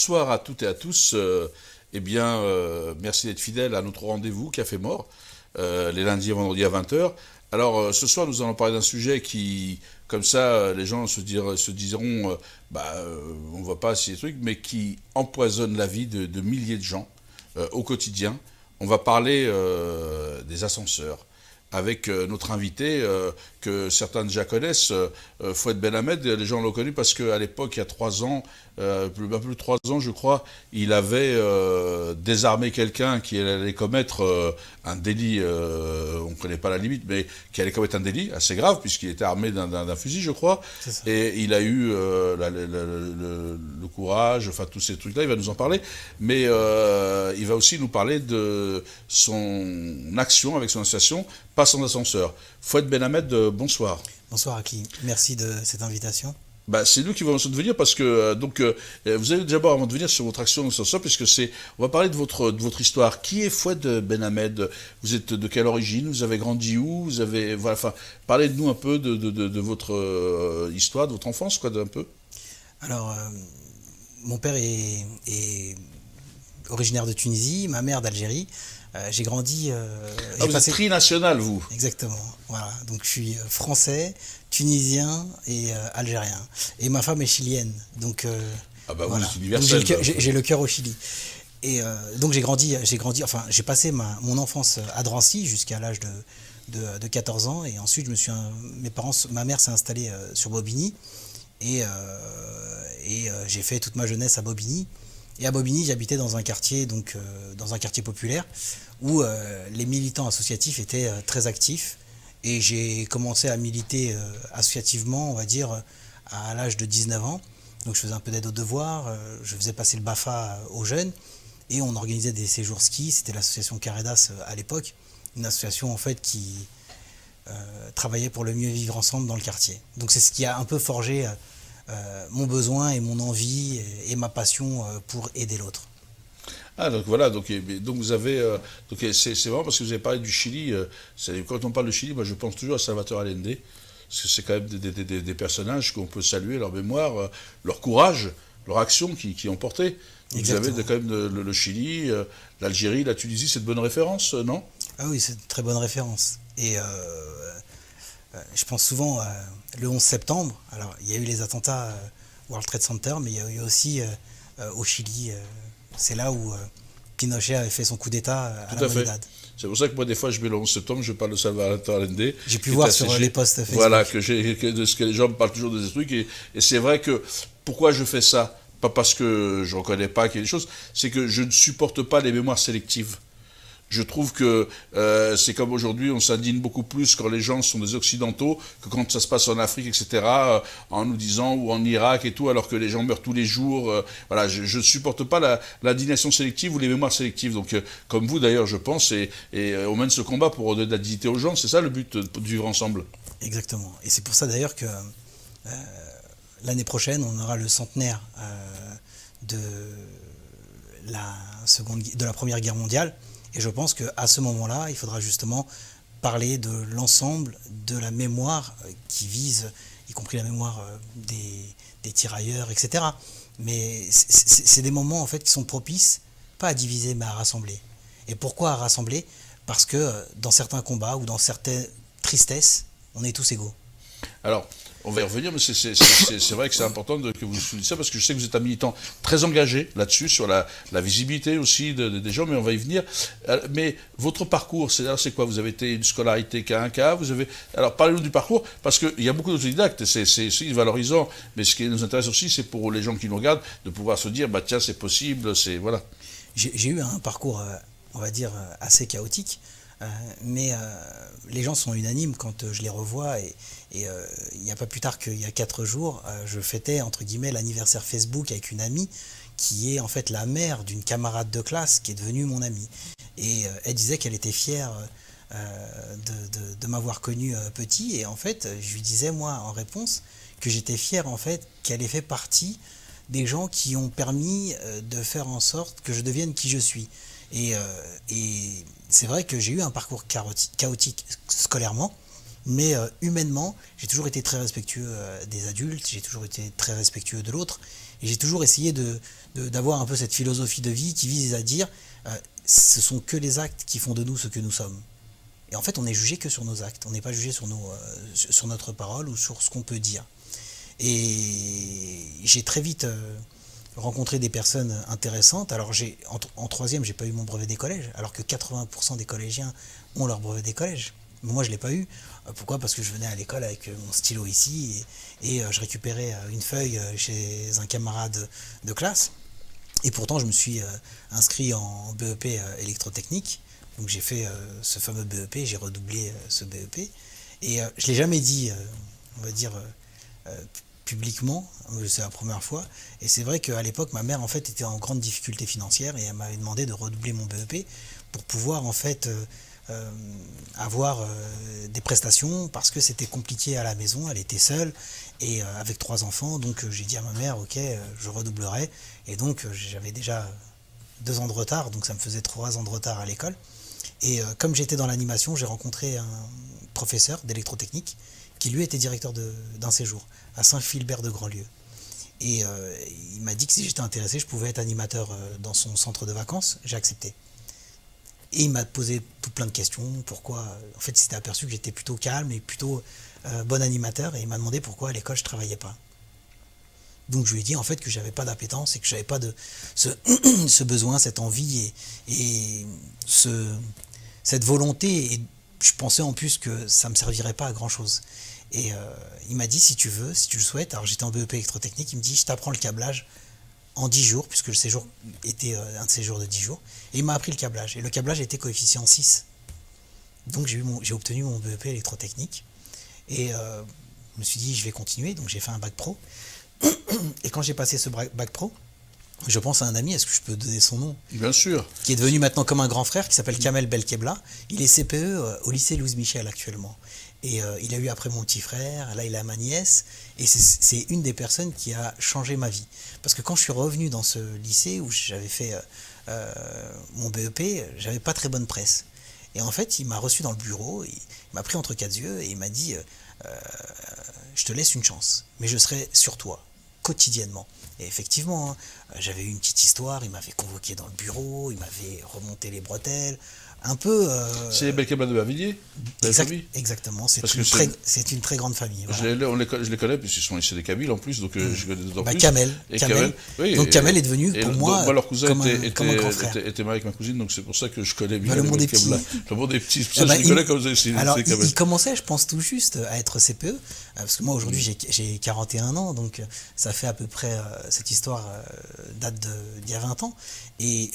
bonsoir à toutes et à tous. Merci d'être fidèles à notre rendez-vous Café Mort, les lundis et vendredis à 20 h. Alors, ce soir, nous allons parler d'un sujet qui, comme ça, les gens se diront, on ne voit pas ces trucs, mais qui empoisonne la vie de milliers de gens au quotidien. On va parler des ascenseurs avec notre invité que certains déjà connaissent, Fouad Benhamed. Les gens l'ont connu parce qu'à l'époque, il y a 3 ans, un peu plus de 3 ans je crois, il avait désarmé quelqu'un qui allait commettre un délit, on ne connaît pas la limite, mais qui allait commettre un délit assez grave puisqu'il était armé d'un fusil je crois, et il a eu le courage, enfin tous ces trucs là, il va nous en parler, mais il va aussi nous parler de son action avec son association Pas sans ascenseur. Fouad Benhamed, bonsoir. Bonsoir Aki, merci de cette invitation. C'est nous qui vont de venir parce que vous allez d'abord avant de venir sur votre action sur ça, puisque on va parler de votre histoire. Qui est Fouad Benhamed? Vous êtes de quelle origine? Vous avez grandi où? Vous avez parlez de nous un peu de votre histoire, de votre enfance, quoi, un peu. Alors, mon père est originaire de Tunisie, ma mère d'Algérie. J'ai grandi. Vous êtes trinational, vous. Exactement. Voilà. Donc je suis français, tunisien et algérien. Et ma femme est chilienne. Donc. Voilà. C'est universel. J'ai le cœur au Chili. Et donc j'ai grandi. J'ai passé mon enfance à Drancy jusqu'à l'âge de 14 ans. Et ensuite ma mère s'est installée sur Bobigny. Et j'ai fait toute ma jeunesse à Bobigny. Et à Bobigny, j'habitais dans un quartier populaire où les militants associatifs étaient très actifs. Et j'ai commencé à militer associativement, on va dire, à l'âge de 19 ans. Donc je faisais un peu d'aide aux devoirs, je faisais passer le BAFA aux jeunes, et on organisait des séjours ski. C'était l'association Caredas à l'époque, une association en fait qui travaillait pour le mieux vivre ensemble dans le quartier. Donc c'est ce qui a un peu forgé mon besoin et mon envie et ma passion pour aider l'autre. Donc voilà, donc vous avez, c'est vraiment parce que vous avez parlé du Chili, quand on parle de Chili, moi je pense toujours à Salvador Allende, parce que c'est quand même des personnages qu'on peut saluer, leur mémoire, leur courage, leur action qui ont porté. Vous avez quand même le Chili, l'Algérie, la Tunisie, c'est de bonnes références, non? Ah oui, c'est de très bonnes références. Et je pense souvent le 11 septembre, alors il y a eu les attentats World Trade Center, mais il y a eu aussi au Chili, c'est là où Pinochet avait fait son coup d'État à la Navidad. C'est pour ça que moi, des fois, je mets le 11 septembre, je parle de Salvador Allende. J'ai pu voir sur les posts Facebook. Voilà, de ce que les gens me parlent toujours de ces trucs. Et c'est vrai que, pourquoi je fais ça? Pas parce que je ne reconnais pas qu'il y a des choses, c'est que je ne supporte pas les mémoires sélectives. Je trouve que c'est comme aujourd'hui, on s'indigne beaucoup plus quand les gens sont des Occidentaux que quand ça se passe en Afrique, etc., en nous disant, ou en Irak et tout, alors que les gens meurent tous les jours. Voilà, je ne supporte pas l'indignation sélective ou les mémoires sélectives. Donc, comme vous d'ailleurs, je pense, et on mène ce combat pour redonner de la dignité aux gens. C'est ça le but de vivre ensemble. Exactement. Et c'est pour ça d'ailleurs que l'année prochaine, on aura le centenaire de la Première Guerre mondiale. Et je pense qu'à ce moment-là, il faudra justement parler de l'ensemble de la mémoire qui vise, y compris la mémoire des tirailleurs, etc. Mais c'est des moments en fait qui sont propices, pas à diviser, mais à rassembler. Et pourquoi à rassembler? Parce que dans certains combats ou dans certaines tristesses, on est tous égaux. Alors, on va y revenir, mais c'est vrai que c'est important que vous souligniez ça, parce que je sais que vous êtes un militant très engagé là-dessus, sur la visibilité aussi des gens, mais on va y venir. Mais votre parcours, c'est quoi? Vous avez été une scolarité K1K, Alors, parlez-nous du parcours, parce qu'il y a beaucoup d'autodidactes, c'est aussi valorisant, mais ce qui nous intéresse aussi, c'est pour les gens qui nous regardent, de pouvoir se dire, tiens, c'est possible, voilà. J'ai eu un parcours, on va dire, assez chaotique. Mais les gens sont unanimes quand je les revois, et il n'y a pas plus tard qu'il y a 4 jours, je fêtais entre guillemets l'anniversaire Facebook avec une amie qui est en fait la mère d'une camarade de classe qui est devenue mon amie, et elle disait qu'elle était fière de m'avoir connu petit, et en fait je lui disais moi en réponse que j'étais fier en fait qu'elle ait fait partie des gens qui ont permis de faire en sorte que je devienne qui je suis. Et c'est vrai que j'ai eu un parcours chaotique scolairement, mais humainement, j'ai toujours été très respectueux des adultes, j'ai toujours été très respectueux de l'autre, Et j'ai toujours essayé d'avoir un peu cette philosophie de vie qui vise à dire ce sont que les actes qui font de nous ce que nous sommes. Et en fait, on n'est jugé que sur nos actes, on n'est pas jugé sur notre parole ou sur ce qu'on peut dire. Et j'ai très vite rencontré des personnes intéressantes. Alors en troisième, j'ai pas eu mon brevet des collèges, alors que 80% des collégiens ont leur brevet des collèges. Mais moi, je l'ai pas eu. Pourquoi ? Parce que je venais à l'école avec mon stylo ici et je récupérais une feuille chez un camarade de classe. Et pourtant, je me suis inscrit en BEP électrotechnique. Donc j'ai fait ce fameux BEP, j'ai redoublé ce BEP. Et je ne l'ai jamais dit, on va dire, publiquement, c'est la première fois. Et c'est vrai qu'à l'époque, ma mère en fait était en grande difficulté financière et elle m'avait demandé de redoubler mon BEP pour pouvoir en fait avoir des prestations parce que c'était compliqué à la maison, elle était seule et avec 3 enfants. Donc j'ai dit à ma mère, ok, je redoublerai. Et donc j'avais déjà 2 ans de retard, donc ça me faisait 3 ans de retard à l'école. Et comme j'étais dans l'animation, j'ai rencontré un professeur d'électrotechnique qui lui était directeur d'un séjour à Saint-Philbert de Grandlieu. Et il m'a dit que si j'étais intéressé, je pouvais être animateur dans son centre de vacances. J'ai accepté. Et il m'a posé tout plein de questions. Pourquoi ? En fait, il s'était aperçu que j'étais plutôt calme et plutôt bon animateur. Et il m'a demandé pourquoi à l'école je ne travaillais pas. Donc je lui ai dit en fait que j'avais pas d'appétence et que j'avais pas de ce besoin, cette envie et cette volonté. Et je pensais en plus que ça me servirait pas à grand chose. Et il m'a dit si tu veux, si tu le souhaites. Alors j'étais en BEP électrotechnique. Il me dit je t'apprends le câblage en 10 jours puisque le séjour était un séjour de 10 jours. Et il m'a appris le câblage. Et le câblage était coefficient 6. Donc j'ai obtenu mon BEP électrotechnique. Et je me suis dit je vais continuer. Donc j'ai fait un bac pro. Et quand j'ai passé ce bac pro, je pense à un ami, est-ce que je peux donner son nom ? Bien sûr. Qui est devenu maintenant comme un grand frère, qui s'appelle Kamel Belkebla. Il est CPE au lycée Louise Michel actuellement. Et il a eu après mon petit frère, là il a ma nièce. Et c'est une des personnes qui a changé ma vie. Parce que quand je suis revenu dans ce lycée où j'avais fait mon BEP, j'avais pas très bonne presse. Et en fait, il m'a reçu dans le bureau, il m'a pris entre 4 yeux et il m'a dit je te laisse une chance, mais je serai sur toi, quotidiennement. Et effectivement, hein, j'avais eu une petite histoire, il m'avait convoqué dans le bureau, il m'avait remonté les bretelles, un peu... C'est les Belkebla de Bavilliers, exactement, c'est une très grande famille. Voilà. Je les connais, puisqu'ils sont ici des Kabyles en plus, donc je connais d'autant plus. Kamel. Oui, donc Kamel est devenu pour moi leur cousin comme un grand frère. était marié avec ma cousine, donc c'est pour ça que je connais bien le monde des petits. Le monde des petits, c'est pour ça que je les connais comme ça. Alors, il commençait, je pense, tout juste à être CPE, parce que moi aujourd'hui j'ai 41 ans, donc ça fait à peu près, cette histoire date d'il y a 20 ans, et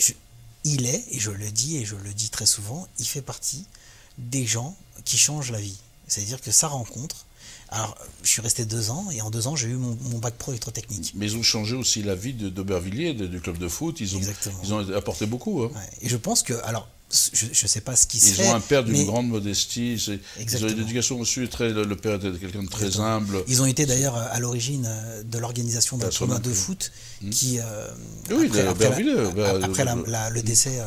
il est, et je le dis très souvent, il fait partie des gens qui changent la vie. C'est-à-dire que sa rencontre, alors je suis resté 2 ans, et en 2 ans j'ai eu mon bac pro électrotechnique. Mais ils ont changé aussi la vie d'Aubervilliers, du club de foot, ils ont apporté beaucoup. Hein. Ouais. Et je pense que, alors, je ne sais pas ce qui se fait. Ils ont un père d'une grande modestie. Ils ont une éducation reçue. Le père était quelqu'un de très humble. Ils ont été d'ailleurs à l'origine de l'organisation d'un tournoi de foot qui, après le décès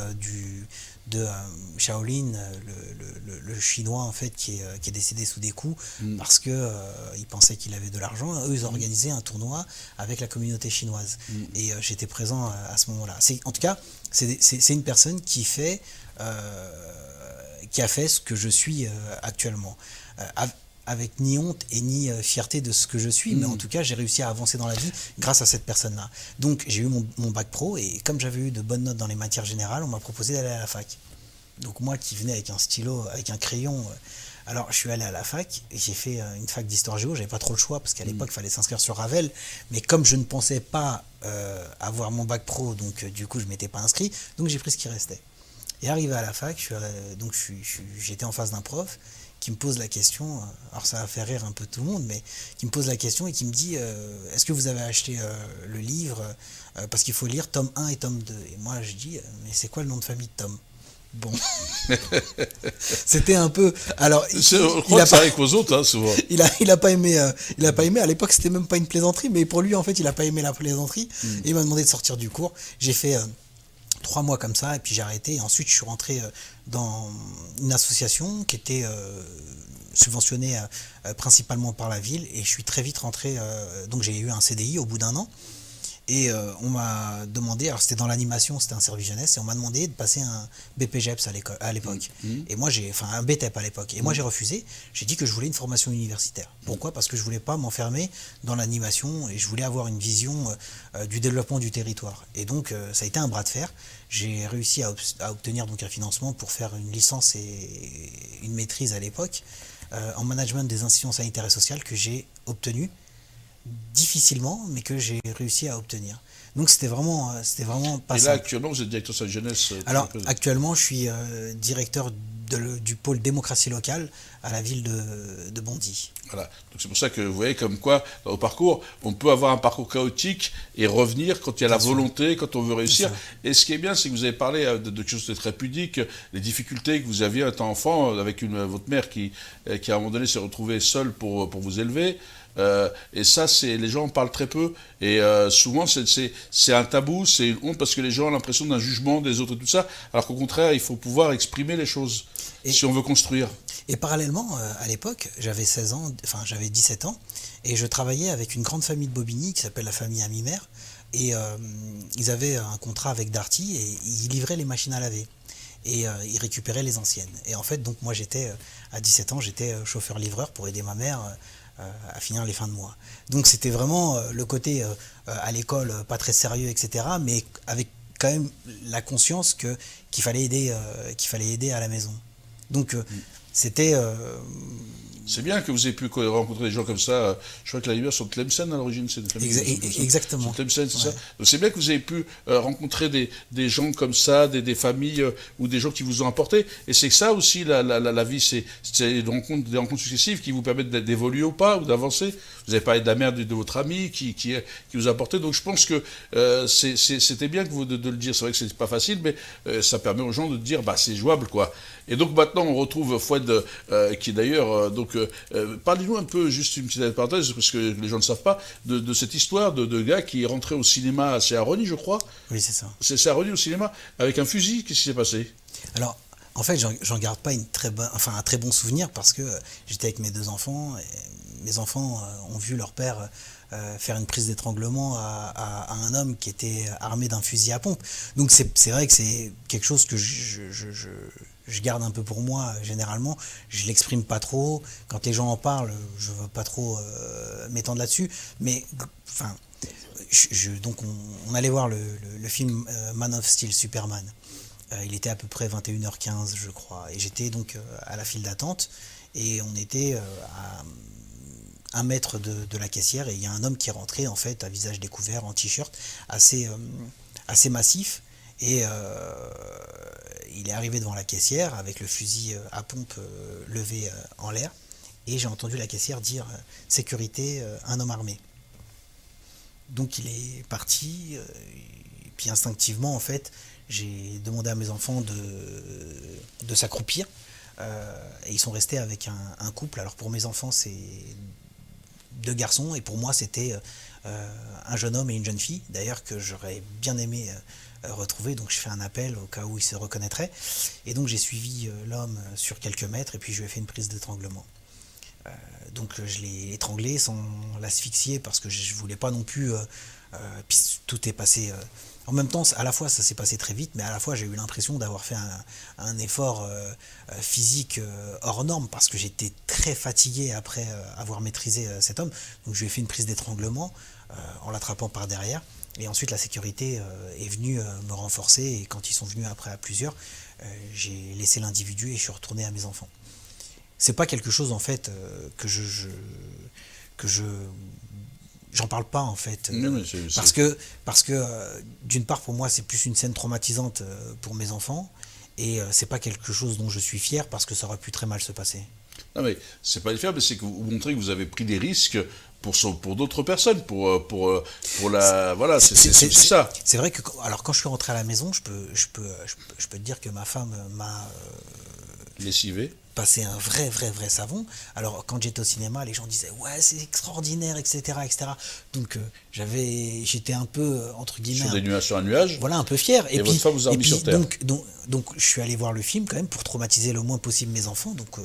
de Shaolin, le chinois en fait qui est décédé sous des coups parce que il pensait qu'il avait de l'argent. Eux ils ont organisé un tournoi avec la communauté chinoise et j'étais présent à ce moment-là. En tout cas c'est une personne qui a fait ce que je suis actuellement, avec ni honte et ni fierté de ce que je suis, mais en tout cas j'ai réussi à avancer dans la vie grâce à cette personne-là. Donc j'ai eu mon bac pro et comme j'avais eu de bonnes notes dans les matières générales, on m'a proposé d'aller à la fac. Donc moi qui venais avec un stylo, avec un crayon, alors je suis allé à la fac et j'ai fait une fac d'histoire géo, j'avais pas trop le choix parce qu'à l'époque il fallait s'inscrire sur Ravel, mais comme je ne pensais pas avoir mon bac pro, donc du coup je m'étais pas inscrit, donc j'ai pris ce qui restait. Et arrivé à la fac, j'étais en face d'un prof qui me pose la question, alors ça va faire rire un peu tout le monde, mais qui me pose la question et qui me dit est-ce que vous avez acheté le livre parce qu'il faut lire tome 1 et tome 2. Et moi je dis mais c'est quoi le nom de famille de Tom ? Bon, c'était un peu. Alors, je crois que ça arrive aux autres, hein, souvent. Il a pas aimé. À l'époque, c'était même pas une plaisanterie, mais pour lui, en fait, il a pas aimé la plaisanterie. Et il m'a demandé de sortir du cours. J'ai fait 3 mois comme ça, et puis j'ai arrêté. Et ensuite, je suis rentré dans une association qui était subventionnée principalement par la ville, et je suis très vite rentré. Donc, j'ai eu un CDI au bout d'1 an. Et on m'a demandé, alors c'était dans l'animation, c'était un service jeunesse, et on m'a demandé de passer un BPGEPS à l'époque. Et moi enfin un BTEP à l'époque. Et moi j'ai refusé, j'ai dit que je voulais une formation universitaire. Pourquoi? Parce que je voulais pas m'enfermer dans l'animation et je voulais avoir une vision du développement du territoire. Et donc ça a été un bras de fer. J'ai réussi à obtenir donc un financement pour faire une licence et une maîtrise à l'époque en management des institutions sanitaires et sociales que j'ai obtenu difficilement, mais que j'ai réussi à obtenir. Donc c'était vraiment pas Et là, simple. actuellement, vous êtes directeur de la jeunesse. Alors actuellement, je suis directeur du pôle démocratie locale à la ville de Bondy. Voilà. Donc c'est pour ça que vous voyez comme quoi, au parcours, on peut avoir un parcours chaotique et revenir quand il y a la volonté, quand on veut réussir. Et ce qui est bien, c'est que vous avez parlé de quelque chose de très pudique, les difficultés que vous aviez étant enfant avec votre mère qui à un moment donné s'est retrouvée seule pour vous élever. Et ça, les gens en parlent très peu. Et souvent, c'est un tabou, c'est une honte parce que les gens ont l'impression d'un jugement des autres et tout ça. Alors qu'au contraire, il faut pouvoir exprimer les choses si on veut construire. Et parallèlement, à l'époque, j'avais 17 ans, et je travaillais avec une grande famille de Bobigny qui s'appelle la famille Ami-Mère. Et ils avaient un contrat avec Darty et ils livraient les machines à laver. Et ils récupéraient les anciennes. Et en fait, donc moi, à 17 ans, j'étais chauffeur-livreur pour aider ma mère à finir les fins de mois. Donc c'était vraiment le côté à l'école pas très sérieux, etc. Mais avec quand même la conscience qu'il fallait aider à la maison. Donc c'était... C'est bien que vous ayez pu rencontrer des gens comme ça. Je crois que la Libère sont de Tlemcen à l'origine. C'est exactement. Tlemcen, c'est ça. Donc c'est bien que vous ayez pu rencontrer des gens comme ça, des familles ou des gens qui vous ont apporté. Et c'est que ça aussi, la vie, c'est des rencontres successives qui vous permettent d'évoluer ou pas, ou d'avancer. Vous avez parlé de la mère de votre ami qui vous a apporté. Donc je pense que c'était bien de le dire. C'est vrai que c'est pas facile, mais ça permet aux gens de dire c'est jouable, quoi. Et donc maintenant, on retrouve Fouad, qui d'ailleurs... parlez-nous un peu, juste une petite parenthèse, parce que les gens ne savent pas, de cette histoire de gars qui est rentré au cinéma, c'est à Rony, je crois. Oui, c'est ça. C'est à Rony au cinéma, avec un fusil. Qu'est-ce qui s'est passé? Alors, en fait, j'en garde pas un très bon souvenir parce que j'étais avec mes 2 enfants et mes enfants ont vu leur père faire une prise d'étranglement à un homme qui était armé d'un fusil à pompe. Donc c'est vrai que c'est quelque chose que je garde un peu pour moi généralement. Je l'exprime pas trop. Quand les gens en parlent, je veux pas trop m'étendre là-dessus. Mais enfin, donc on allait voir le film Man of Steel, Superman. Il était à peu près 21h15, je crois. Et j'étais donc à la file d'attente. Et on était à 1 mètre de la caissière. Et il y a un homme qui est rentré, en fait, à visage découvert, en t-shirt, assez massif. Et il est arrivé devant la caissière avec le fusil à pompe levé en l'air. Et j'ai entendu la caissière dire « Sécurité, un homme armé ». Donc il est parti. Et puis instinctivement, en fait, j'ai demandé à mes enfants de s'accroupir. Et ils sont restés avec un couple. Alors pour mes enfants, c'est 2 garçons. Et pour moi, c'était un jeune homme et une jeune fille. D'ailleurs, que j'aurais bien aimé retrouver. Donc je fais un appel au cas où ils se reconnaîtraient. Et donc j'ai suivi l'homme sur quelques mètres. Et puis je lui ai fait une prise d'étranglement. Donc je l'ai étranglé sans l'asphyxier parce que je voulais pas non plus... puis tout est passé... en même temps, à la fois ça s'est passé très vite, mais à la fois j'ai eu l'impression d'avoir fait un effort physique hors norme parce que j'étais très fatigué après avoir maîtrisé cet homme. Donc je lui ai fait une prise d'étranglement en l'attrapant par derrière. Et ensuite la sécurité est venue me renforcer et quand ils sont venus après à plusieurs, j'ai laissé l'individu et je suis retourné à mes enfants. C'est pas quelque chose en fait que j'en parle pas en fait parce que d'une part pour moi c'est plus une scène traumatisante pour mes enfants et c'est pas quelque chose dont je suis fier parce que ça aurait pu très mal se passer. Non mais c'est pas fier, mais c'est que vous montrez que vous avez pris des risques pour d'autres personnes, pour la voilà, c'est ça. C'est vrai que alors quand je suis rentré à la maison, je peux te dire que ma femme m'a lessivé. Passer un vrai savon. Alors quand j'étais au cinéma, les gens disaient ouais c'est extraordinaire, etc. Donc j'étais un peu entre guillemets sur un nuage. Voilà, un peu fier. Et puis, votre femme vous a remis sur terre. Donc je suis allé voir le film quand même pour traumatiser le moins possible mes enfants. Donc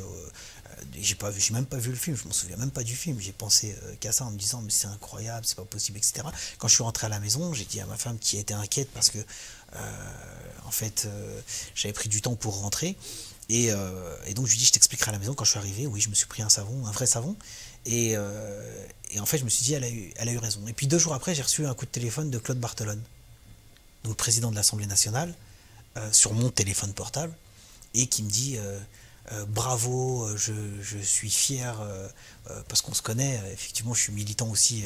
j'ai même pas vu le film, je m'en souviens même pas du film. J'ai pensé qu'à ça en me disant mais c'est incroyable, c'est pas possible, etc. Quand je suis rentré à la maison, j'ai dit à ma femme qui était inquiète parce que en fait j'avais pris du temps pour rentrer. Et donc je lui dis je t'expliquerai à la maison quand je suis arrivé. Oui, je me suis pris un savon, un vrai savon. Et en fait je me suis dit elle a eu raison. Et puis 2 jours après j'ai reçu un coup de téléphone de Claude Barthelone, donc président de l'Assemblée nationale, sur mon téléphone portable, et qui me dit bravo, je suis fier, parce qu'on se connaît, effectivement je suis militant aussi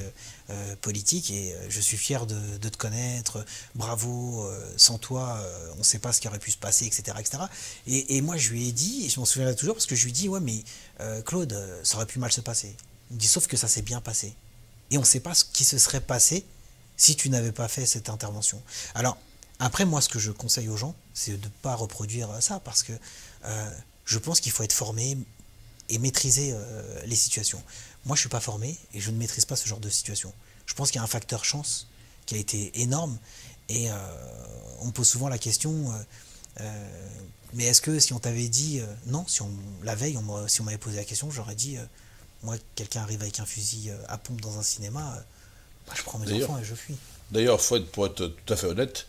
politique, et je suis fier de te connaître, bravo, sans toi on ne sait pas ce qui aurait pu se passer, etc. etc. Et moi je lui ai dit, et je m'en souviendrai toujours, parce que je lui ai dit ouais mais Claude, ça aurait pu mal se passer. Il me dit sauf que ça s'est bien passé. Et on ne sait pas ce qui se serait passé si tu n'avais pas fait cette intervention. Alors, après, moi, ce que je conseille aux gens, c'est de ne pas reproduire ça, parce que je pense qu'il faut être formé et maîtriser les situations. Moi, je ne suis pas formé et je ne maîtrise pas ce genre de situation. Je pense qu'il y a un facteur chance qui a été énorme, et on me pose souvent la question, mais est-ce que si on t'avait dit, non, la veille, si on m'avait posé la question, j'aurais dit, moi, quelqu'un arrive avec un fusil à pompe dans un cinéma, je prends mes enfants et je fuis. D'ailleurs, pour être tout à fait honnête,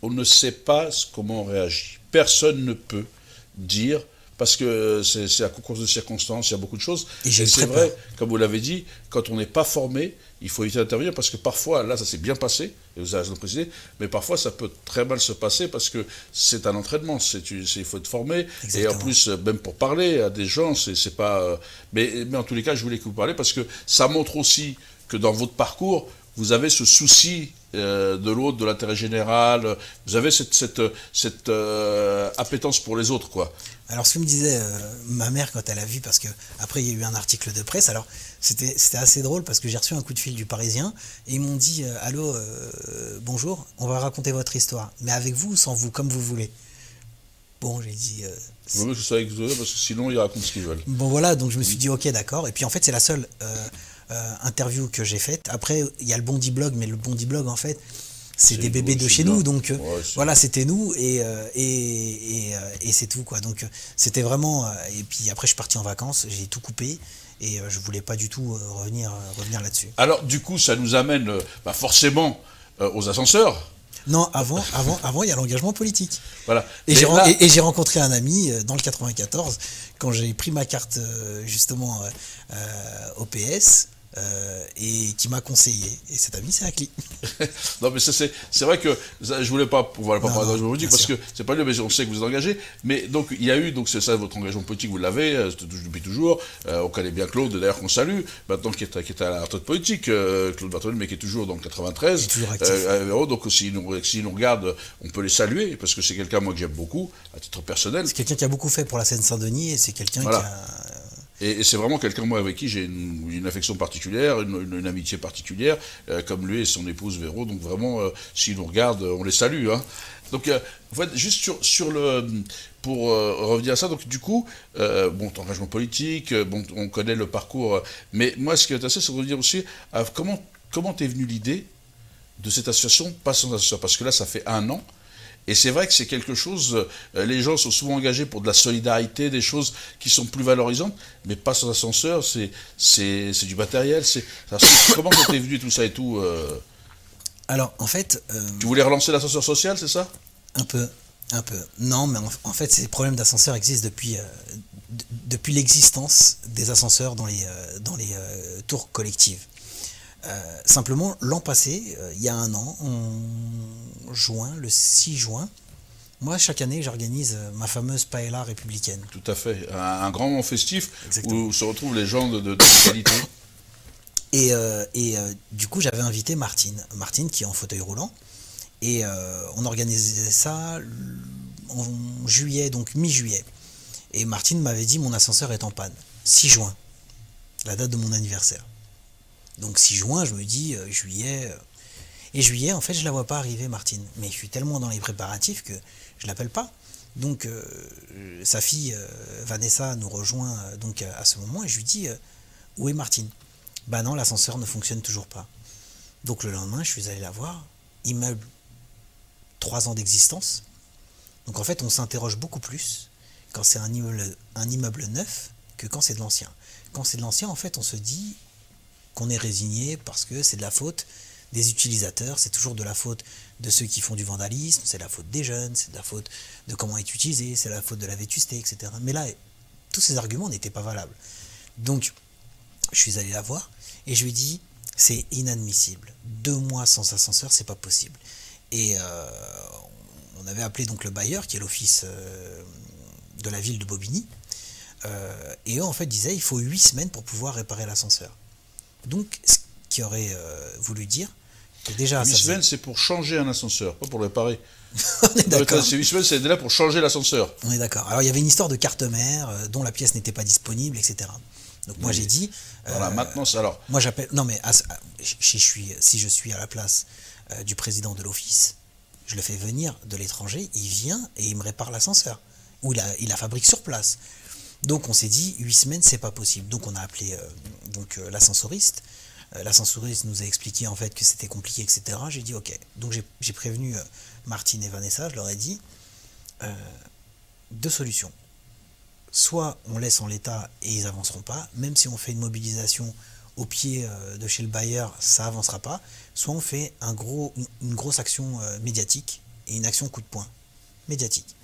on ne sait pas comment on réagit. Personne ne peut dire, parce que c'est à concours de circonstances, il y a beaucoup de choses. Et c'est vrai, comme vous l'avez dit, quand on n'est pas formé, il faut éviter d'intervenir, parce que parfois, là, ça s'est bien passé, et vous avez raison de préciser, mais parfois, ça peut très mal se passer, parce que c'est un entraînement, il faut être formé. Exactement. Et en plus, même pour parler à des gens, c'est pas... Mais en tous les cas, je voulais que vous parliez, parce que ça montre aussi que dans votre parcours, vous avez ce souci de l'autre, de l'intérêt général, vous avez cette appétence pour les autres, quoi. Alors ce que me disait ma mère quand elle a vu, parce que après il y a eu un article de presse, alors c'était assez drôle parce que j'ai reçu un coup de fil du Parisien et ils m'ont dit allô, bonjour, on va raconter votre histoire, mais avec vous ou sans vous, comme vous voulez. Bon, j'ai dit... Vaut mieux que ce soit avec vous, parce que sinon ils racontent ce qu'ils veulent. Bon voilà, donc je me suis dit ok, d'accord, et puis en fait c'est la seule interview que j'ai faite. Après il y a le Bondi Blog, mais le Bondi Blog en fait c'est des bébés de chez nous, donc voilà, c'était nous, et c'est tout, quoi. Donc c'était vraiment, et puis après je suis parti en vacances, j'ai tout coupé, et je voulais pas du tout revenir là-dessus. Alors du coup ça nous amène forcément aux ascenseurs. Non, avant il y a l'engagement politique. Voilà. Et j'ai rencontré un ami dans le 94, quand j'ai pris ma carte justement au PS, et qui m'a conseillé. Et cet ami, c'est Akli. Non, mais c'est vrai que je voulais pas parler d'engagement politique, parce que c'est pas lieu, mais on sait que vous êtes engagé. Mais donc, il y a eu, donc c'est ça, votre engagement politique, vous l'avez depuis toujours. On connaît bien Claude, d'ailleurs, qu'on salue, maintenant qui est à la retraite politique, Claude Barthelone, mais qui est toujours dans le 93. Toujours actif. Donc, s'ils nous regardent, on peut les saluer, parce que c'est quelqu'un, moi, que j'aime beaucoup, à titre personnel. C'est quelqu'un qui a beaucoup fait pour la Seine-Saint-Denis, et c'est quelqu'un qui a... Et c'est vraiment quelqu'un, moi, avec qui j'ai une affection particulière, une amitié particulière, comme lui et son épouse Véro. Donc vraiment, s'ils nous regardent, on les salue. Hein. Donc, en fait, juste pour revenir à ça, donc du coup, ton engagement politique, on connaît le parcours, mais moi, ce qui est intéressant, c'est de dire aussi, comment t'es venue l'idée de cette association, pas sans association, parce que là, ça fait 1 an. Et c'est vrai que c'est quelque chose, les gens sont souvent engagés pour de la solidarité, des choses qui sont plus valorisantes, mais pas sans ascenseur, c'est du matériel. Comment t'es venu tout ça et tout Alors, en fait... Tu voulais relancer l'ascenseur social, c'est ça ? Un peu. Non, mais en fait, ces problèmes d'ascenseur existent depuis l'existence des ascenseurs dans les tours collectives. Simplement, l'an passé, il y a 1 an, le 6 juin, moi, chaque année, j'organise ma fameuse paella républicaine. Tout à fait. Un grand moment festif. Exactement. Où se retrouvent les gens de qualité. Et du coup, j'avais invité Martine, qui est en fauteuil roulant. Et on organisait ça en juillet, donc mi-juillet. Et Martine m'avait dit, mon ascenseur est en panne. 6 juin, la date de mon anniversaire. Donc 6 juin, je me dis, juillet... Et juillet, en fait, je la vois pas arriver, Martine. Mais je suis tellement dans les préparatifs que je l'appelle pas. Donc, sa fille, Vanessa, nous rejoint donc à ce moment, et je lui dis, où est Martine ? Bah non, l'ascenseur ne fonctionne toujours pas. Donc le lendemain, je suis allé la voir. Immeuble, 3 ans d'existence. Donc en fait, on s'interroge beaucoup plus quand c'est un immeuble neuf que quand c'est de l'ancien. Quand c'est de l'ancien, en fait, on se dit qu'on est résigné parce que c'est de la faute des utilisateurs, c'est toujours de la faute de ceux qui font du vandalisme, c'est la faute des jeunes, c'est de la faute de comment est utilisé, c'est la faute de la vétusté, etc. Mais là, tous ces arguments n'étaient pas valables. Donc, je suis allé la voir et je lui ai dit, c'est inadmissible. 2 mois sans ascenseur, c'est pas possible. Et on avait appelé donc le bailleur, qui est l'office de la ville de Bobigny, et eux en fait disaient il faut 8 semaines pour pouvoir réparer l'ascenseur. Donc ce qui aurait voulu dire que déjà 8 semaines, c'est pour changer un ascenseur, pas pour le réparer. On est d'accord. C'est 8 semaines, c'est là pour changer l'ascenseur. On est d'accord. Alors il y avait une histoire de carte mère dont la pièce n'était pas disponible, etc. Donc moi j'ai dit. Voilà, maintenant, alors. Moi j'appelle. Non mais si je suis à la place du président de l'office, je le fais venir de l'étranger, il vient et il me répare l'ascenseur. Ou il la fabrique sur place. Donc on s'est dit 8 semaines c'est pas possible. Donc on a appelé l'ascensoriste. L'ascensoriste nous a expliqué en fait que c'était compliqué, etc. J'ai dit ok. Donc j'ai prévenu Martine et Vanessa, je leur ai dit 2 solutions. Soit on laisse en l'état et ils avanceront pas, même si on fait une mobilisation au pied de chez le bailleur, ça avancera pas. Soit on fait une grosse action médiatique et une action coup de poing médiatique.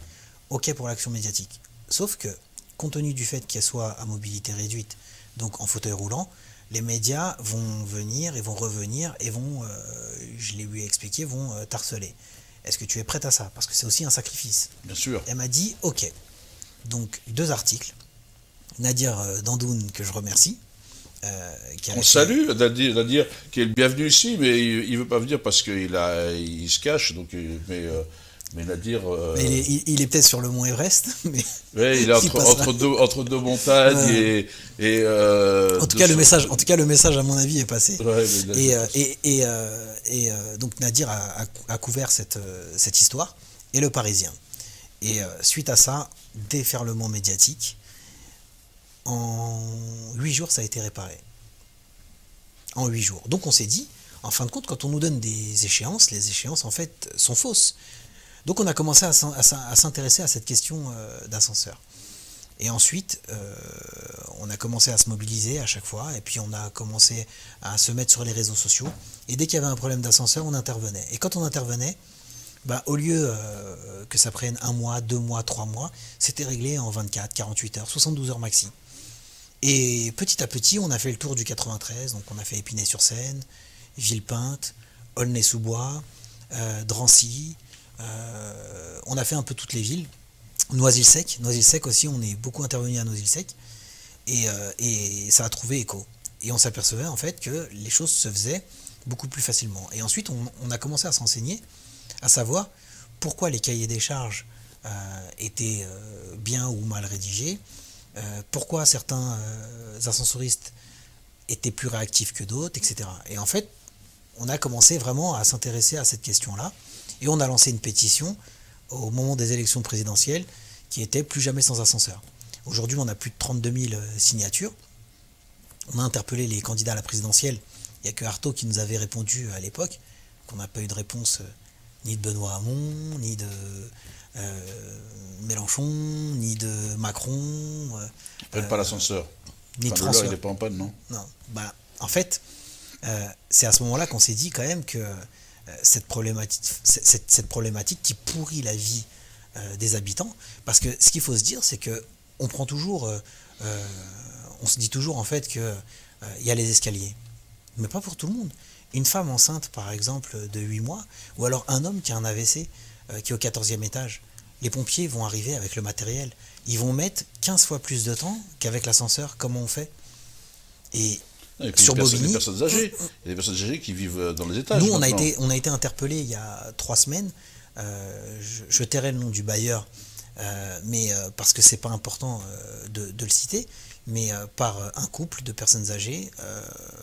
Ok pour l'action médiatique. Sauf que, compte tenu du fait qu'elle soit à mobilité réduite, donc en fauteuil roulant, les médias vont venir et vont revenir et vont, je l'ai lui expliqué, vont t'harceler. Est-ce que tu es prête à ça? Parce que c'est aussi un sacrifice. Bien sûr. Elle m'a dit ok. Donc 2 articles. Nadir Dandoun, que je remercie. On salue Nadir qui est le bienvenu ici, mais il ne veut pas venir parce qu'il se cache. Donc, mais Nadir. Il est peut-être sur le mont Everest. Mais ouais, il est entre deux montagnes et en tout cas, le message, à mon avis, est passé. Ouais, donc Nadir a couvert cette histoire et le Parisien. Et suite à ça, déferlement médiatique. En 8 jours, ça a été réparé. En 8 jours. Donc on s'est dit, en fin de compte, quand on nous donne des échéances, les échéances en fait sont fausses. Donc on a commencé à s'intéresser à cette question d'ascenseur. Et ensuite, on a commencé à se mobiliser à chaque fois, et puis on a commencé à se mettre sur les réseaux sociaux. Et dès qu'il y avait un problème d'ascenseur, on intervenait. Et quand on intervenait, au lieu que ça prenne 1 mois, 2 mois, 3 mois, c'était réglé en 24, 48 heures, 72 heures maxi. Et petit à petit, on a fait le tour du 93, donc on a fait Épinay-sur-Seine, Villepinte, Aulnay-sous-Bois, Drancy, on a fait un peu toutes les villes, Noisy-le-Sec aussi, on est beaucoup intervenu à Noisy-le-Sec, et ça a trouvé écho. Et on s'apercevait en fait que les choses se faisaient beaucoup plus facilement. Et ensuite, on a commencé à s'enseigner, à savoir pourquoi les cahiers des charges étaient bien ou mal rédigés, pourquoi certains ascensoristes étaient plus réactifs que d'autres, etc. Et en fait, on a commencé vraiment à s'intéresser à cette question-là, et on a lancé une pétition au moment des élections présidentielles qui était plus jamais sans ascenseur. Aujourd'hui, on a plus de 32 000 signatures. On a interpellé les candidats à la présidentielle. Il n'y a que Artaud qui nous avait répondu à l'époque, qu'on n'a pas eu de réponse ni de Benoît Hamon, ni de Mélenchon, ni de Macron. Ils ne pas l'ascenseur. Ni de François. Il n'est pas en panne, non? Non. En fait, c'est à ce moment-là qu'on s'est dit quand même que cette problématique qui pourrit la vie des habitants, parce que ce qu'il faut se dire, c'est que on prend toujours, on se dit toujours en fait que il y a les escaliers, mais pas pour tout le monde. Une femme enceinte, par exemple, de 8 mois, ou alors un homme qui a un AVC, qui est au 14e étage, les pompiers vont arriver avec le matériel. Ils vont mettre 15 fois plus de temps qu'avec l'ascenseur. Comment on fait? Et puis sur Bobigny, des personnes âgées. Il y a des personnes âgées qui vivent dans les étages. Nous, on a été interpellés il y a 3 semaines. Je tairai le nom du bailleur, mais parce que c'est pas important de le citer, mais par un couple de personnes âgées,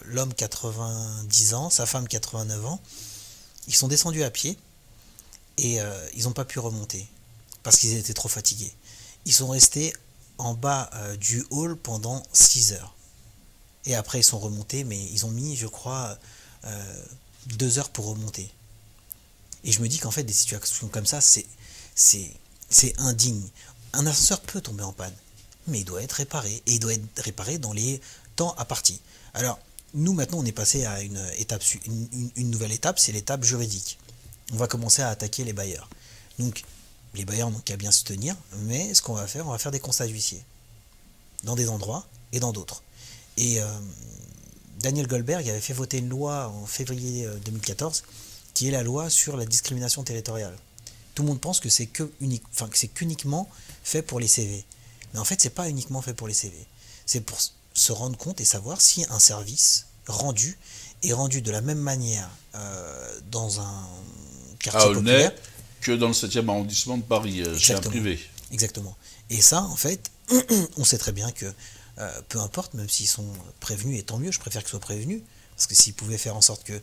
l'homme 90 ans, sa femme 89 ans, ils sont descendus à pied et ils n'ont pas pu remonter parce qu'ils étaient trop fatigués. Ils sont restés en bas du hall pendant 6 heures. Et après, ils sont remontés, mais ils ont mis, je crois, 2 heures pour remonter. Et je me dis qu'en fait, des situations comme ça, c'est indigne. Un ascenseur peut tomber en panne. mais il doit être réparé. Et il doit être réparé dans les temps impartis. Alors, nous, maintenant, on est passé à une nouvelle étape, c'est l'étape juridique. On va commencer à attaquer les bailleurs. Donc, les bailleurs n'ont qu'à bien se tenir, mais ce qu'on va faire, on va faire des constats d'huissier. Dans des endroits et dans d'autres. Et Daniel Goldberg avait fait voter une loi en février 2014, qui est la loi sur la discrimination territoriale. Tout le monde pense que c'est qu'uniquement fait pour les CV. Mais en fait, c'est pas uniquement fait pour les CV. C'est pour se rendre compte et savoir si un service rendu est rendu de la même manière dans un quartier populaire que dans le 7e arrondissement de Paris, chez un privé. Exactement. Et ça, en fait, on sait très bien que peu importe, même s'ils sont prévenus, et tant mieux, je préfère qu'ils soient prévenus, parce que s'ils pouvaient faire en sorte qu'il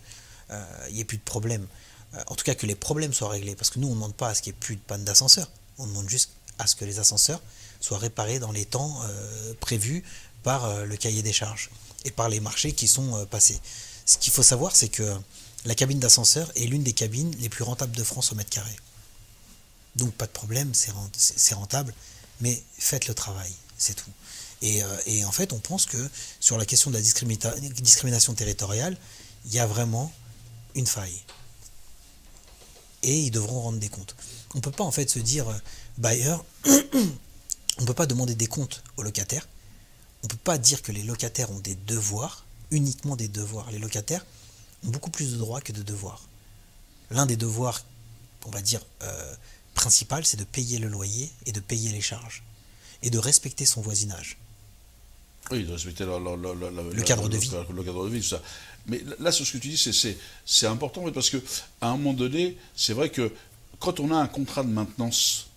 n'y ait plus de problème, en tout cas que les problèmes soient réglés, parce que nous, on ne demande pas à ce qu'il n'y ait plus de panne d'ascenseur, on demande juste à ce que les ascenseurs soient réparés dans les temps prévus par le cahier des charges et par les marchés qui sont passés. Ce qu'il faut savoir, c'est que la cabine d'ascenseur est l'une des cabines les plus rentables de France au mètre carré. Donc pas de problème, c'est rentable, mais faites le travail, c'est tout. Et en fait, on pense que sur la question de la discrimination territoriale, il y a vraiment une faille. Et ils devront rendre des comptes. On ne peut pas en fait se dire, bailleur, on ne peut pas demander des comptes aux locataires. On ne peut pas dire que les locataires ont des devoirs, uniquement des devoirs. Les locataires ont beaucoup plus de droits que de devoirs. L'un des devoirs, on va dire, principal, c'est de payer le loyer et de payer les charges. Et de respecter son voisinage. Oui, de respecter le cadre de vie. Le cadre de vie, tout ça. Mais là, ce que tu dis, c'est important, parce qu'à un moment donné, c'est vrai que quand on a un contrat de maintenance,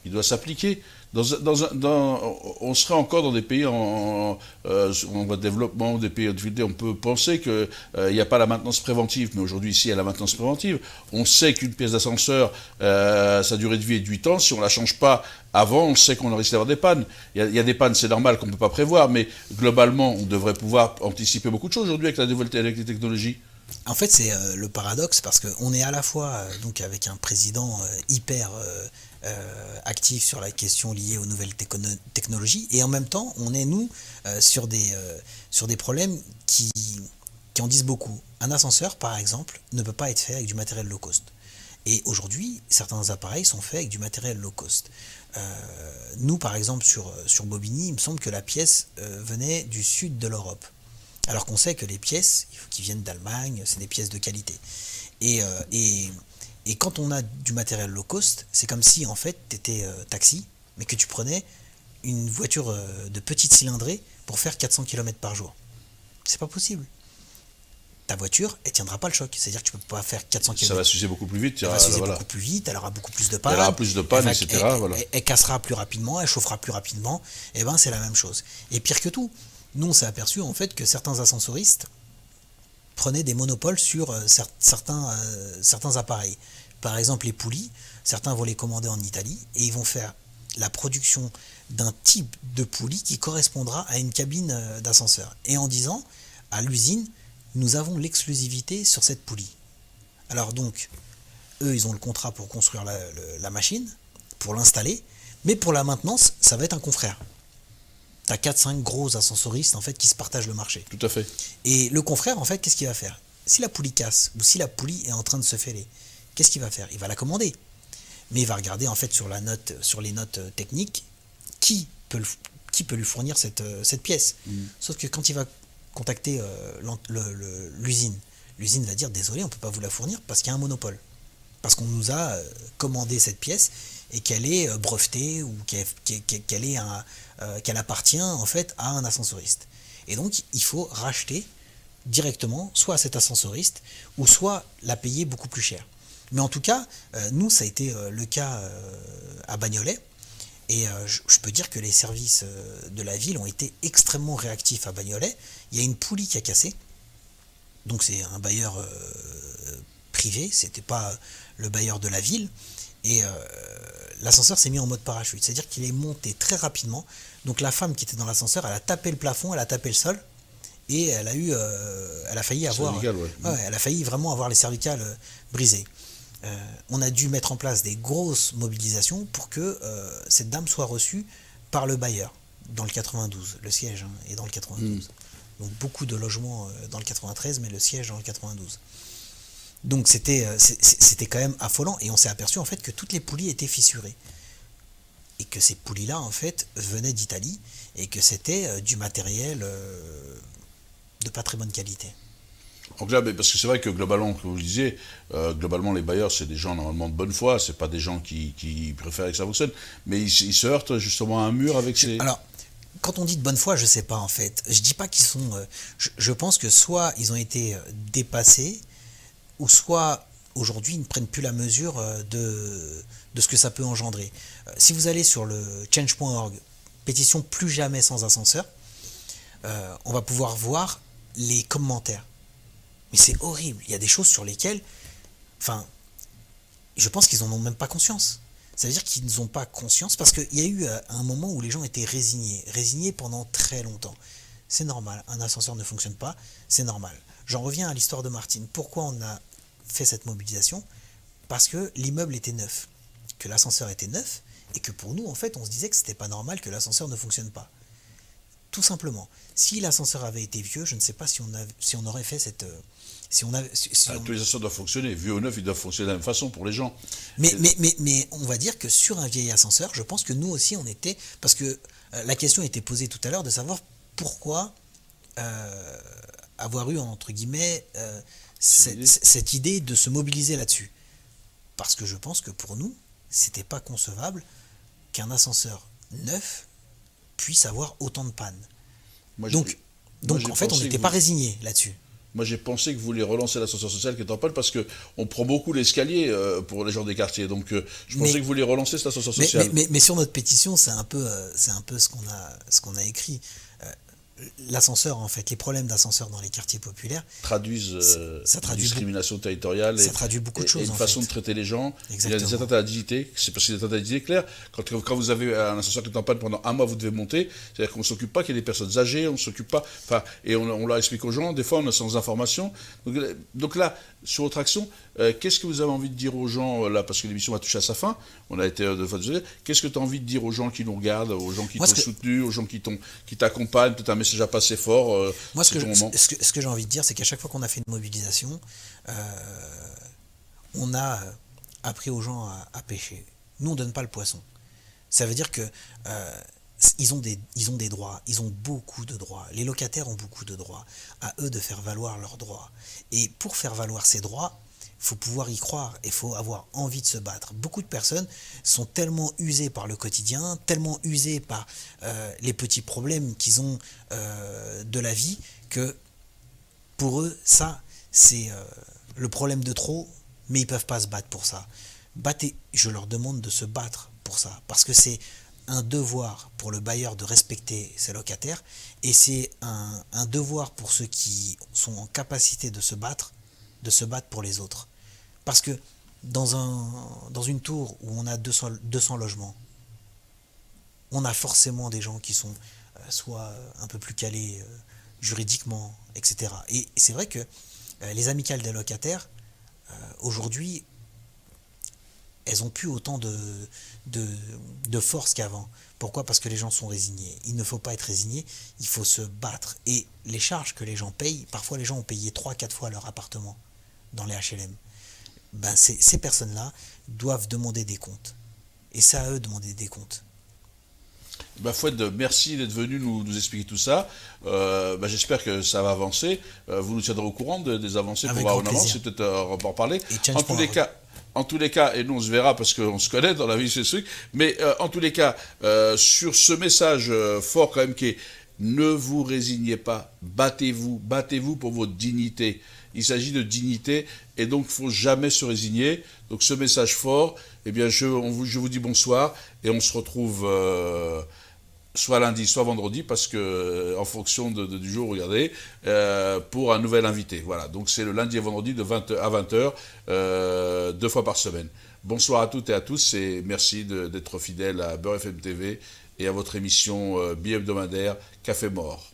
il doit s'appliquer. On serait encore dans des pays en voie de développement, des pays en difficulté. On peut penser qu'il n'y a pas la maintenance préventive, mais aujourd'hui, ici, il y a la maintenance préventive. On sait qu'une pièce d'ascenseur, sa durée de vie est de 8 ans. Si on ne la change pas avant, on sait qu'on risque d'avoir des pannes. Il y a des pannes, c'est normal, qu'on ne peut pas prévoir, mais globalement, on devrait pouvoir anticiper beaucoup de choses aujourd'hui avec les technologies. En fait, c'est le paradoxe, parce qu'on est à la fois donc avec un président hyper actif sur la question liée aux nouvelles technologies, et en même temps, on est, nous, sur des problèmes qui en disent beaucoup. Un ascenseur, par exemple, ne peut pas être fait avec du matériel low cost. Et aujourd'hui, certains appareils sont faits avec du matériel low cost. Nous, par exemple, sur Bobigny, il me semble que la pièce venait du sud de l'Europe. Alors qu'on sait que les pièces qui viennent d'Allemagne, c'est des pièces de qualité. Et quand on a du matériel low cost, c'est comme si en fait tu étais taxi, mais que tu prenais une voiture de petite cylindrée pour faire 400 km par jour. C'est pas possible. Ta voiture, elle tiendra pas le choc. C'est-à-dire que tu peux pas faire 400 km. Ça va s'user beaucoup plus vite. Elle va s'user beaucoup plus vite, elle aura beaucoup plus de panne. Elle aura plus de panne, etc. Elle cassera plus rapidement, elle chauffera plus rapidement. Et ben c'est la même chose. Et pire que tout, nous on s'est aperçu en fait que certains ascensoristes prenaient des monopoles sur certains appareils. Par exemple les poulies, certains vont les commander en Italie et ils vont faire la production d'un type de poulie qui correspondra à une cabine d'ascenseur. Et en disant à l'usine, nous avons l'exclusivité sur cette poulie. Alors donc, eux ils ont le contrat pour construire la machine, pour l'installer, mais pour la maintenance, ça va être un confrère. T'as 4-5 gros ascensoristes en fait qui se partagent le marché. Tout à fait. Et le confrère en fait, qu'est-ce qu'il va faire? Si la poulie casse ou si la poulie est en train de se fêler, qu'est-ce qu'il va faire? Il va la commander. Mais il va regarder en fait sur les notes techniques qui peut lui fournir cette pièce. Sauf que quand il va contacter l'usine, l'usine va dire désolé, on ne peut pas vous la fournir parce qu'il y a un monopole. Parce qu'on nous a commandé cette pièce et qu'elle est brevetée ou qu'elle appartient en fait à un ascensoriste. Et donc il faut racheter directement soit à cet ascensoriste ou soit la payer beaucoup plus cher. Mais en tout cas, nous ça a été le cas à Bagnolet. Et je peux dire que les services de la ville ont été extrêmement réactifs à Bagnolet. Il y a une poulie qui a cassé. Donc c'est un bailleur privé, c'était pas le bailleur de la ville. Et l'ascenseur s'est mis en mode parachute. C'est-à-dire qu'il est monté très rapidement. Donc la femme qui était dans l'ascenseur, elle a tapé le plafond, elle a tapé le sol. Et elle a failli avoir... elle a failli vraiment avoir les cervicales brisées. On a dû mettre en place des grosses mobilisations pour que cette dame soit reçue par le bailleur. dans le 92, le siège est dans le 92. Donc beaucoup de logements dans le 93, mais le siège dans le 92. Donc c'était quand même affolant, et on s'est aperçu en fait que toutes les poulies étaient fissurées. Et que ces poulies-là, en fait, venaient d'Italie, et que c'était du matériel de pas très bonne qualité. Donc là, parce que c'est vrai que globalement, comme vous le disiez, globalement les bailleurs c'est des gens normalement de bonne foi, c'est pas des gens qui préfèrent que ça fonctionne, mais ils se heurtent justement à un mur avec ces... Alors, quand on dit de bonne foi, je sais pas en fait. Je dis pas qu'ils sont... je pense que soit ils ont été dépassés, ou soit aujourd'hui ils ne prennent plus la mesure de ce que ça peut engendrer. Si vous allez sur le change.org, pétition plus jamais sans ascenseur, on va pouvoir voir les commentaires. Mais c'est horrible. Il y a des choses sur lesquelles, enfin, je pense qu'ils n'en ont même pas conscience. Ça veut dire qu'ils n'ont pas conscience parce qu'il y a eu un moment où les gens étaient résignés pendant très longtemps. C'est normal, un ascenseur ne fonctionne pas, c'est normal. J'en reviens à l'histoire de Martine. Pourquoi on a fait cette mobilisation? Parce que l'immeuble était neuf, que l'ascenseur était neuf, et que pour nous, en fait, on se disait que c'était pas normal que l'ascenseur ne fonctionne pas. Tout simplement. Si l'ascenseur avait été vieux, je ne sais pas si on aurait fait cette... Tous les ascenseurs doivent fonctionner. Vieux ou neuf, ils doivent fonctionner de la même façon pour les gens. Mais on va dire que sur un vieil ascenseur, je pense que nous aussi, on était... Parce que la question était posée tout à l'heure de savoir pourquoi avoir eu, entre guillemets, cette idée de se mobiliser là-dessus. Parce que je pense que pour nous, c'était pas concevable qu'un ascenseur neuf puisse avoir autant de pannes. Donc en fait, on n'était pas résigné là-dessus. Moi, j'ai pensé que vous vouliez relancer l'ascenseur social qui est en panne parce qu'on prend beaucoup l'escalier pour les gens des quartiers. Donc, je pensais que vous vouliez relancer cet ascenseur social. Mais sur notre pétition, c'est un peu ce qu'on a écrit. L'ascenseur, en fait, les problèmes d'ascenseur dans les quartiers populaires traduisent discrimination territoriale ça traduit beaucoup de choses, et une façon de traiter les gens. Exactement. Il y a des atteintes à la dignité, c'est parce qu'il y a des atteintes à la dignité claire. Quand vous avez un ascenseur qui est en panne pendant un mois, vous devez monter, c'est-à-dire qu'on ne s'occupe pas qu'il y ait des personnes âgées, on ne s'occupe pas, et on leur explique aux gens, des fois on est sans information. Donc là, sur votre action, qu'est-ce que vous avez envie de dire aux gens, là, parce que l'émission va toucher à sa fin, on a été deux fois désolé, qu'est-ce que tu as envie de dire aux gens qui nous regardent, aux gens qui t'ont soutenu, aux gens qui t'accompagnent, peut-être un message à passer fort. Moi, ce que j'ai envie de dire, c'est qu'à chaque fois qu'on a fait une mobilisation, on a appris aux gens à pêcher. Nous, on ne donne pas le poisson. Ça veut dire que ils ont des droits, ils ont beaucoup de droits. Les locataires ont beaucoup de droits. À eux de faire valoir leurs droits. Et pour faire valoir ces droits, il faut pouvoir y croire et il faut avoir envie de se battre. Beaucoup de personnes sont tellement usées par le quotidien, tellement usées par les petits problèmes qu'ils ont de la vie, que pour eux, ça, c'est le problème de trop, mais ils ne peuvent pas se battre pour ça. Je leur demande de se battre pour ça, parce que c'est un devoir pour le bailleur de respecter ses locataires, et c'est un devoir pour ceux qui sont en capacité de se battre pour les autres. Parce que dans une tour où on a 200 logements, on a forcément des gens qui sont soit un peu plus calés juridiquement, etc. Et c'est vrai que les amicales des locataires, aujourd'hui, elles n'ont plus autant de force qu'avant. Pourquoi ? Parce que les gens sont résignés. Il ne faut pas être résigné, il faut se battre. Et les charges que les gens payent, parfois les gens ont payé 3-4 fois leur appartement dans les HLM. Ces personnes-là doivent demander des comptes. Et c'est à eux de demander des comptes. Fouad, merci d'être venu nous expliquer tout ça. J'espère que ça va avancer. Vous nous tiendrez au courant des avancées pour voir en avance. C'est peut-être en parler. En tous les cas, et nous on se verra parce qu'on se connaît dans la vie, c'est ce truc, mais en tous les cas, sur ce message fort quand même qui est ne vous résignez pas, battez-vous pour votre dignité. Il s'agit de dignité et donc il ne faut jamais se résigner. Donc ce message fort, eh bien je vous dis bonsoir et on se retrouve soit lundi, soit vendredi, parce que en fonction du jour, regardez, pour un nouvel invité. Voilà, donc c'est le lundi et vendredi de 20 à 20h, 2 fois par semaine. Bonsoir à toutes et à tous et merci d'être fidèles à Beurre FM TV et à votre émission bi-hebdomadaire Café Mort.